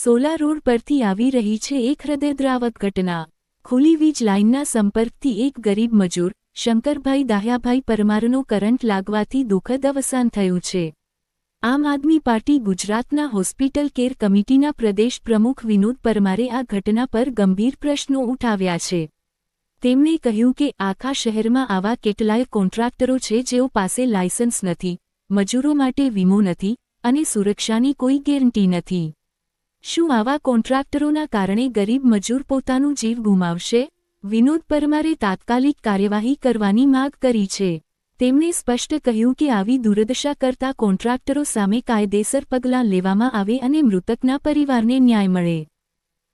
Sola road પરથી આવી રહી છે એક હૃદયદ્રાવક ઘટના। ખુલ્લી વીજ લાઇનના સંપર્કથી એક ગરીબ મજૂર શંકરભાઈ દાહ્યાભાઈ પરમારનો કરંટ લાગવાથી દુઃખદ અવસાન થયું છે। આમ આદમી પાર્ટી ગુજરાતના હોસ્પિટલ કેર કમિટીના પ્રદેશ પ્રમુખ વિનોદ પરમારે આ ઘટના પર ગંભીર પ્રશ્નો ઉઠાવ્યા છે। તેમણે કહ્યું કે આખા શહેરમાં આવા કેટલાય કોન્ટ્રાક્ટરો છે જેઓ પાસે લાયસન્સ નથી, મજૂરો માટે વીમો નથી અને સુરક્ષાની કોઈ ગેરંટી નથી। શું આવા કોન્ટ્રાક્ટરોના કારણે ગરીબ મજૂર પોતાનું જીવ ગુમાવશે? વિનોદ પરમારે તાત્કાલિક કાર્યવાહી કરવાની માંગ કરી છે। તેમણે સ્પષ્ટ કહ્યું કે આવી દુર્દશા કરતા કોન્ટ્રાક્ટરો સામે કાયદેસર પગલાં લેવામાં આવે અને મૃતકના પરિવારને ન્યાય મળે।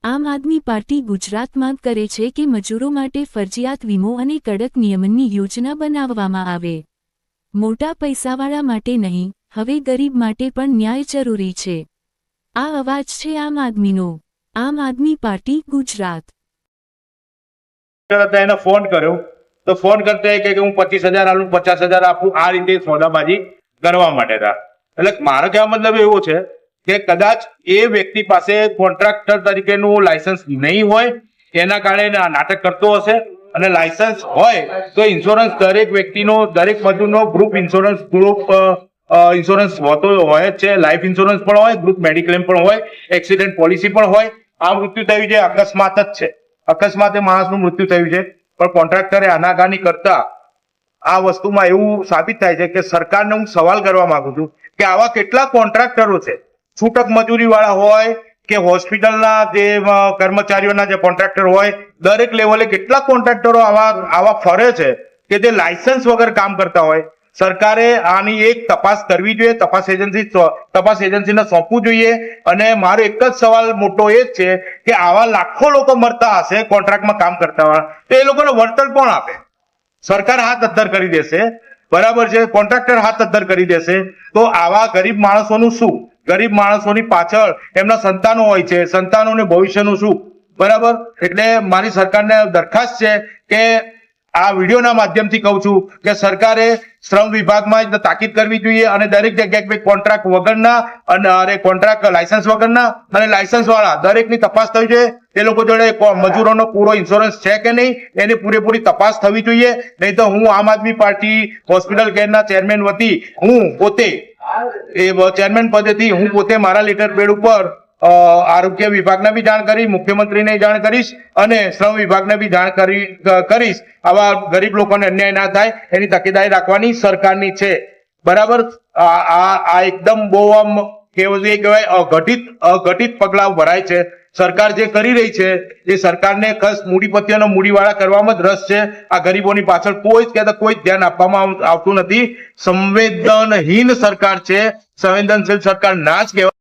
આમ આદમી પાર્ટી ગુજરાત માંગ કરે છે કે મજૂરો માટે ફરજિયાત વીમો અને કડક નિયમનની યોજના બનાવવામાં આવે। મોટા પૈસાવાળા માટે નહીં, હવે ગરીબ માટે પણ ન્યાય જરૂરી છે। આ અવાજ છે આમ આદમીનો। આમ આદમી પાર્ટી ગુજરાત। એને ફોન કર્યો તો ફોન કરતા કે હું 25,000 આલું, 50,000 આપું, આ રીતે સોદાબાજી કરવા માટે હતા। એટલે મારો કહેવા મતલબ એવો છે કે કદાચ એ વ્યક્તિ પાસે કોન્ટ્રાક્ટર તરીકેનું લાયસન્સ નહીં હોય, એના કારણે નાટક કરતો હશે, અને લાયસન્સ હોય તો ઇન્સ્યોરન્સ દરેક વ્યક્તિનો, દરેક મજૂરનો ગ્રુપ ઇન્સ્યોરન્સ ઇન્સ્યોરન્સ હોતો હોય જ છે। લાઈફ ઇન્સ્યોરન્સ પણ હોય, ગ્રુપ મેડિક્લેમ પણ હોય, એક્સિડન્ટ પોલિસી પણ હોય। આ મૃત્યુ થયું છે અકસ્માત જ છે, અકસ્માતે માણસનું મૃત્યુ થયું છે, પણ કોન્ટ્રાક્ટરે આનાકાની કરતા આ વસ્તુમાં એવું સાબિત થાય છે કે સરકારને હું સવાલ કરવા માંગુ છું કે આવા કેટલા કોન્ટ્રાક્ટરો છે, છૂટક મજૂરી વાળા હોય કે હોસ્પિટલના જે કર્મચારીઓના જે કોન્ટ્રાક્ટર હોય, દરેક લેવલે કેટલા કોન્ટ્રાક્ટરો આવા ફરે છે કે જે લાયસન્સ વગર કામ કરતા હોય। સરકારે આની એક તપાસ કરવી જોઈએ, તપાસ એજન્સીને સોંપવું જોઈએ। અને મારો એક જ સવાલ મોટો એ જ છે કે આવા લાખો લોકો મરતા હશે કોન્ટ્રાક્ટમાં કામ કરતા હોય તો એ લોકોને વળતર કોણ આપે? સરકાર હાથ અદ્ધર કરી દેશે, બરાબર છે, કોન્ટ્રાક્ટર હાથ અદ્ધર કરી દેશે, તો આવા ગરીબ માણસોનું શું? ગરીબ માણસોની પાછળ એમના સંતાનો હોય છે, સંતાનોને ભવિષ્યનું શું? બરાબર। એટલે મારી સરકારને દરખાસ્ત છે કે આ વિડીયોના માધ્યમથી કહું છું કે સરકારે શ્રમ વિભાગમાં તાકીદ કરવી જોઈએ અને દરેક જગ્યાએ કોન્ટ્રાક્ટ વગરના અને કોન્ટ્રાક્ટ લાયસન્સ વગરના અને લાયસન્સ વાળા દરેકની તપાસ થવી જોઈએ। એ લોકો જોડે મજૂરોનો પૂરો ઇન્સ્યોરન્સ છે કે નહીં એની પૂરેપૂરી તપાસ થવી જોઈએ। નહીં તો હું આમ આદમી પાર્ટી હોસ્પિટલ કેરના ચેરમેન વતી હું પોતે ચેરમેન પદેથી હું પોતે મારા લેટર પેડ ઉપર આરોગ્ય વિભાગને બી જાણ કરી, મુખ્યમંત્રીને જાણ કરીશ અને શ્રમ વિભાગને બી જાણ કરીશ। આવા ગરીબ લોકોને અન્યાય ના થાય એની તકેદારી રાખવાની સરકારની છે, બરાબર। આ એકદમ બહુ આમ કહેવાય અઘટિત પગલાં ભરાય છે। સરકાર જે કરી રહી છે એ સરકારને ખાસ મૂડીપતિ અને મૂડીવાળા કરવામાં જ રસ છે। આ ગરીબોની પાછળ કોઈ ધ્યાન આપવામાં આવતું નથી। સંવેદનહીન સરકાર છે, સંવેદનશીલ સરકાર ના જ કહેવાય।